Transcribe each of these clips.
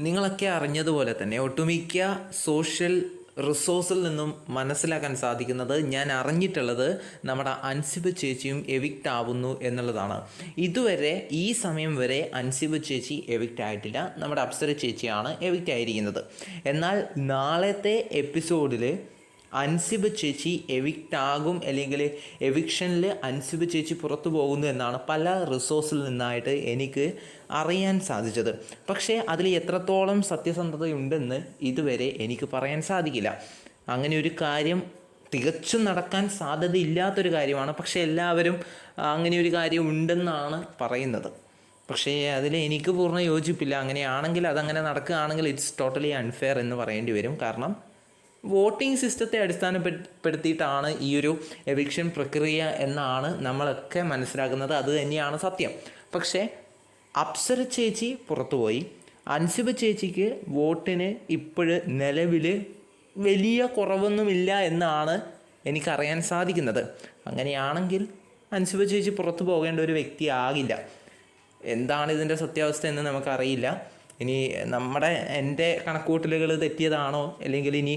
നിങ്ങളൊക്കെ അറിഞ്ഞതുപോലെ തന്നെ ഒട്ടുമിക്ക സോഷ്യൽ റിസോഴ്സിൽ നിന്നും മനസ്സിലാക്കാൻ സാധിക്കുന്നത്, ഞാൻ അറിഞ്ഞിട്ടുള്ളത്, നമ്മുടെ അൻസിബ ചേച്ചിയും എവിക്റ്റ് ആവുന്നു എന്നുള്ളതാണ്. ഇതുവരെ ഈ സമയം വരെ അൻസിബ ചേച്ചി എവിക്റ്റ് ആയിട്ടില്ല, നമ്മുടെ അപ്സര ചേച്ചിയാണ് എവിക്റ്റ് ആയിരിക്കുന്നത്. എന്നാൽ നാളത്തെ എപ്പിസോഡിൽ അൻസിബ ചേച്ചി എവിക്റ്റ് ആകും, അല്ലെങ്കിൽ എവിക്ഷനിൽ അൻസിബ ചേച്ചി പുറത്തു പോകുന്നു എന്നാണ് പല റിസോഴ്സിൽ നിന്നായിട്ട് എനിക്ക് അറിയാൻ സാധിച്ചത്. പക്ഷേ അതിൽ എത്രത്തോളം സത്യസന്ധതയുണ്ടെന്ന് ഇതുവരെ എനിക്ക് പറയാൻ സാധിക്കില്ല. അങ്ങനെ ഒരു കാര്യം തികച്ചും നടക്കാൻ സാധ്യതയില്ലാത്തൊരു കാര്യമാണ്. പക്ഷേ എല്ലാവരും അങ്ങനെ ഒരു കാര്യം ഉണ്ടെന്നാണ് പറയുന്നത്. പക്ഷേ അതിൽ എനിക്ക് പൂർണ്ണ യോജിപ്പില്ല. അങ്ങനെയാണെങ്കിൽ, അതങ്ങനെ നടക്കുകയാണെങ്കിൽ ഇറ്റ്സ് ടോട്ടലി അൺഫെയർ എന്ന് പറയേണ്ടി വരും. കാരണം വോട്ടിംഗ് സിസ്റ്റത്തെ അടിസ്ഥാനപ്പെടുത്തിയിട്ടാണ് ഈ ഒരു എവിക്ഷൻ പ്രക്രിയ എന്നാണ് നമ്മളൊക്കെ മനസ്സിലാക്കുന്നത്. അത് തന്നെയാണ് സത്യം. പക്ഷേ അപ്സര ചേച്ചി പുറത്തുപോയി. അൻസിബ ചേച്ചിക്ക് വോട്ടിന് ഇപ്പോഴ് നിലവിൽ വലിയ കുറവൊന്നുമില്ല എന്നാണ് എനിക്കറിയാൻ സാധിക്കുന്നത്. അങ്ങനെയാണെങ്കിൽ അൻസിബ ചേച്ചി പുറത്തു പോകേണ്ട ഒരു വ്യക്തിയാകില്ല. എന്താണ് ഇതിൻ്റെ സത്യാവസ്ഥ എന്ന് നമുക്കറിയില്ല. ഇനി എൻ്റെ കണക്കൂട്ടലുകൾ തെറ്റിയതാണോ, അല്ലെങ്കിൽ ഇനി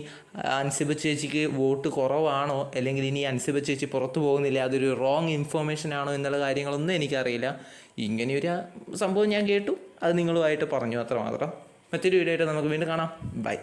അൻസിബ ചേച്ചിക്ക് വോട്ട് കുറവാണോ, അല്ലെങ്കിൽ ഇനി അൻസിബ ചേച്ചി പുറത്തു പോകുന്നില്ല, അതൊരു റോങ് ഇൻഫോർമേഷൻ ആണോ എന്നുള്ള കാര്യങ്ങളൊന്നും എനിക്കറിയില്ല. ഇങ്ങനെയൊരു സംഭവം ഞാൻ കേട്ടു, അത് നിങ്ങളുമായിട്ട് പറഞ്ഞു, അത്രമാത്രം. മറ്റൊരു വീഡിയോ ആയിട്ട് നമുക്ക് വീണ്ടും കാണാം. ബൈ.